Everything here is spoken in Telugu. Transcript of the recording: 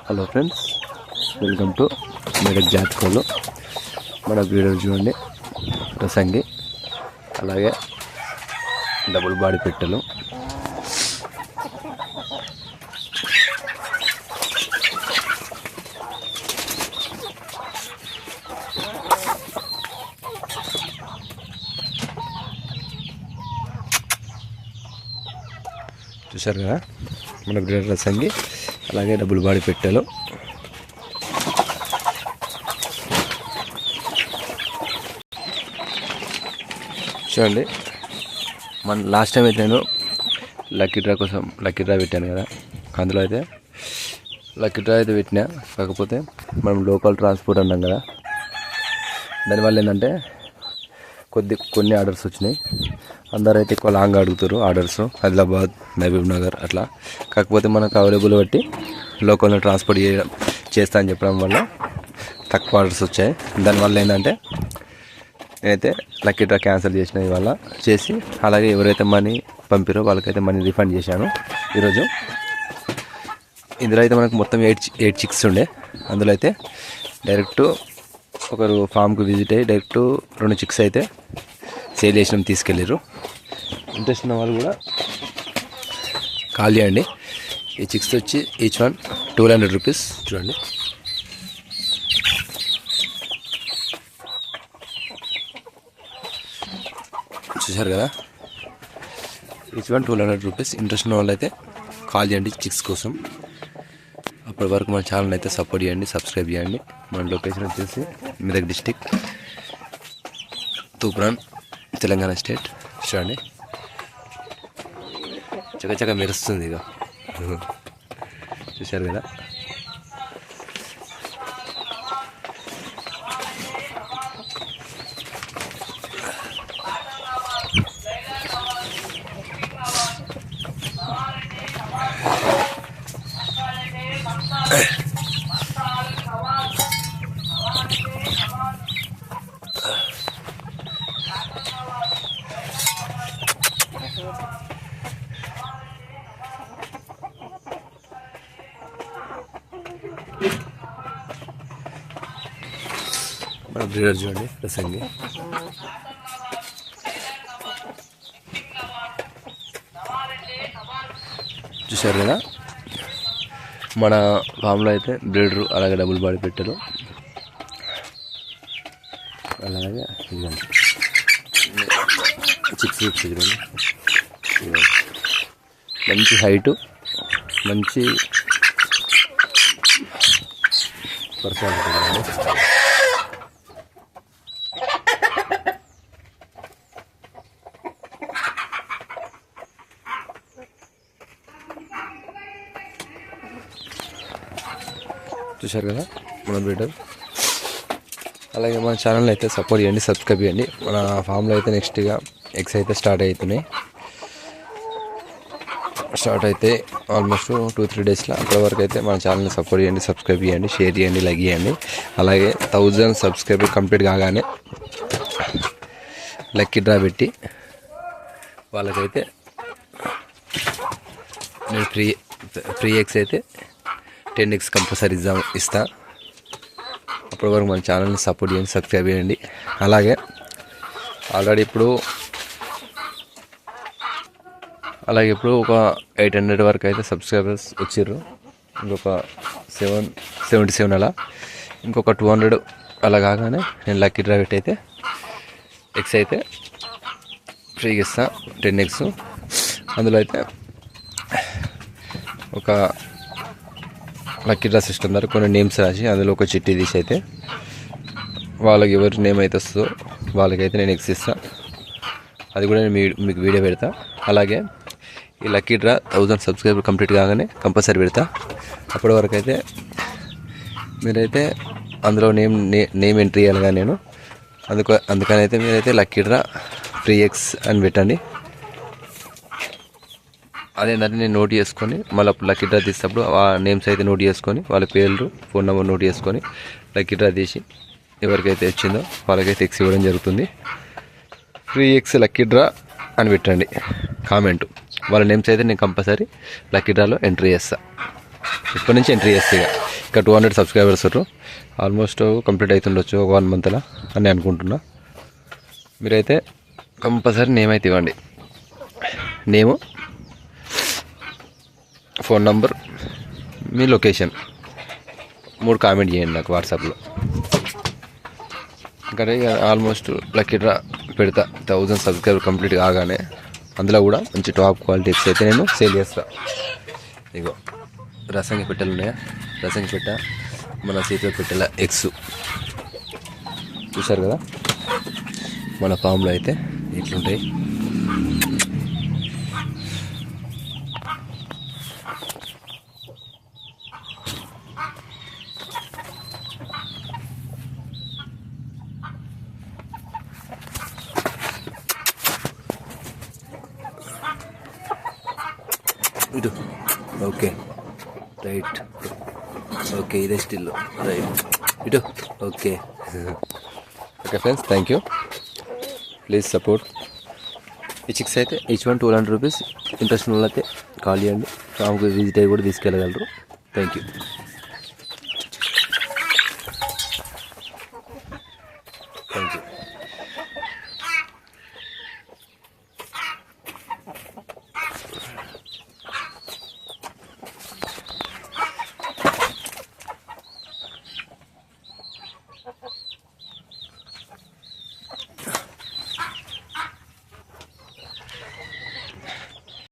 Hello friends, welcome to Medak జాతకోలు. మన వీడియో చూడండి. రసంగి అలాగే డబుల్ బాడీ పెట్టెలు. చూసారు కదా, మన బ్రీడర్ రసంగి అలాగే డబుల్ బాడీ పెట్టెలు. చూడండి, మన లాస్ట్ టైం అయితే నేను లక్కీ డ్రా కోసం లక్కీ డ్రా పెట్టాను కదా, అందులో అయితే లక్కీ డ్రా అయితే పెట్టినా. కాకపోతే మనం లోకల్ ట్రాన్స్పోర్ట్ అన్నాం కదా, దానివల్ల ఏంటంటే కొన్ని ఆర్డర్స్ వచ్చినాయి. అందరూ అయితే ఎక్కువ లాంగ్ అడుగుతారు ఆర్డర్స్, ఆదిలాబాద్, మహబూబ్ నగర్ అట్లా. కాకపోతే మనకు అవైలబుల్ బట్టి లోకల్లో ట్రాన్స్పోర్ట్ చేస్తా అని చెప్పడం వల్ల తక్కువ ఆర్డర్స్ వచ్చాయి. దానివల్ల ఏంటంటే నేనైతే లక్కీ డ్రా క్యాన్సిల్ చేసిన ఇవాళ చేసి, అలాగే ఎవరైతే మనీ పంపిరో వాళ్ళకైతే మనీ రిఫండ్ చేశాను ఈరోజు. ఇందులో అయితే మనకు మొత్తం 8 చిక్స్ ఉండే. అందులో అయితే డైరెక్ట్ ఒకరు ఫామ్కి విజిట్ అయ్యి డైరెక్ట్ 2 చిక్స్ అయితే సేల్ చేసినాం, తీసుకెళ్ళారు. ఇంట్రెస్ట్ ఉన్న వాళ్ళు కూడా కాల్ చేయండి. ఈ చిక్స్ వచ్చి ఈచ్ వన్ 1200 రూపీస్. చూడండి, చూసారు కదా, ఈచ్ వన్ 1200 రూపీస్. ఇంట్రెస్ట్ ఉన్న వాళ్ళు అయితే కాల్ చేయండి చిక్స్ కోసం. అప్పటి వరకు మన ఛానల్ అయితే సపోర్ట్ చేయండి, సబ్స్క్రైబ్ చేయండి. మన లొకేషన్ వచ్చేసి మెదక్ డిస్టిక్, తూప్రాన్, తెలంగాణ స్టేట్. చూడండి, చక్కచక్క మెరుస్తుంది ఇక. చూశారు కదా, మన బ్రీడర్ చూడండి రసంగి. చూశారు కదా, మన ఫామ్లో అయితే బ్రీడరు అలాగే డబుల్ బాడీ పెట్టెలు, అలాగే చిక్స్ చూడండి. మంచి హైటు, మంచి పర్సనాలిటీ. చూశారు కదా మన బ్రీడర్. అలాగే మన ఛానల్ అయితే సపోర్ట్ చేయండి, సబ్స్క్రైబ్ చేయండి. మన ఫామ్లో అయితే నెక్స్ట్గా ఎగ్స్ అయితే స్టార్ట్ అవుతున్నాయి. స్టార్ట్ అయితే ఆల్మోస్ట్ 2-3 డేస్లో. అప్పటి వరకు అయితే మన ఛానల్ని సపోర్ట్ చేయండి, సబ్స్క్రైబ్ చేయండి, షేర్ చేయండి, లైక్ చేయండి. అలాగే 1000 సబ్స్క్రైబర్ కంప్లీట్ కాగానే లక్కీ డ్రా పెట్టి వాళ్ళకైతే నేను ఫ్రీ ఎగ్స్ అయితే 10 ఎగ్స్ కంపల్సరీ ఇస్తా. అప్పటి వరకు మన ఛానల్ని సపోర్ట్ చేయండి, సబ్స్క్రైబ్ చేయండి. అలాగే ఆల్రెడీ ఇప్పుడు ఒక 800 వరకు అయితే సబ్స్క్రైబర్స్ వచ్చారు. ఇంకొక 77 అలా, ఇంకొక 200 అలా కాగానే నేను లక్కీ డ్రా పెట్టి అయితే ఎగ్స్ అయితే ఫ్రీగా ఇస్తా, 10 ఎగ్స్. అందులో అయితే ఒక లక్కీ డ్రా సిస్టమ్ ద్వారా కొన్ని నేమ్స్ రాసి అందులో ఒక చిట్టి తీసి అయితే వాళ్ళకి ఎవరి నేమ్ అయితే వస్తుందో వాళ్ళకైతే నేను ఎగ్స్ ఇస్తాను. అది కూడా నేను మీకు వీడియో పెడతా. అలాగే ఈ లక్కీ డ్రా 1000 సబ్స్క్రైబర్ కంప్లీట్ కాగానే కంపల్సరీ పెడతా. అప్పటి వరకు అయితే మీరైతే అందులో నేమ్ ఎంట్రీ చేయాలిగా నేను. అందుకని అయితే మీరైతే లక్కీ డ్రా ఫ్రీ ఎగ్స్ అని పెట్టండి. అదేంటంటే నేను నోట్ చేసుకొని మళ్ళీ లక్కీ డ్రా తీసేటప్పుడు ఆ నేమ్స్ అయితే నోట్ చేసుకొని వాళ్ళ పేర్లు, ఫోన్ నెంబర్ నోట్ చేసుకొని లక్కీ డ్రా తీసి ఎవరికైతే వచ్చిందో వాళ్ళకైతే ఎగ్స్ ఇవ్వడం జరుగుతుంది. ఫ్రీ ఎగ్స్ లక్కీ డ్రా అని పెట్టండి కామెంటు. వాళ్ళ నేమ్స్ అయితే నేను కంపల్సరీ లక్కీ డ్రాలో ఎంట్రీ చేస్తాను. ఇప్పటి నుంచి ఎంట్రీ చేస్తే ఇక 200 సబ్స్క్రైబర్స్ ఆల్మోస్ట్ కంప్లీట్ అవుతుండొచ్చు ఒక 1 మంత్లో అని అనుకుంటున్నా. మీరైతే కంపల్సరీ నేమ్ అయితే ఇవ్వండి. నేము, ఫోన్ నంబర్, మీ లొకేషన్ 3 కామెంట్ చేయండి నాకు వాట్సాప్లో. ఇంకా ఆల్మోస్ట్ లక్కీ డ్రా పెడతా 1000 సబ్స్క్రైబర్ కంప్లీట్ కాగానే. అందులో కూడా మంచి టాప్ క్వాలిటీ ఎగ్స్ అయితే నేను సేల్ చేస్తాను. ఇగో రసంగి పెట్టెలు ఉన్నాయా, రసంగి పెట్ట మన సీత పెట్టెల ఎగ్స్ చూశారు కదా. మన ఫామ్లో అయితే ఇట్లుంటాయి. ఇటు ఓకే రైట్, ఓకే ఇదే స్టిల్ రైట్, ఇటు okay. Okay friends, thank you. Please support. ఈ చిక్స్ అయితే ఈచ్ వన్ 200 రూపీస్. ఇంట్రెస్ట్ ఉన్న వాళ్ళైతే కాల్ చేయండి. ఫామ్కి విజిట్ అయ్యి కూడా తీసుకెళ్ళగలరు. Thank you.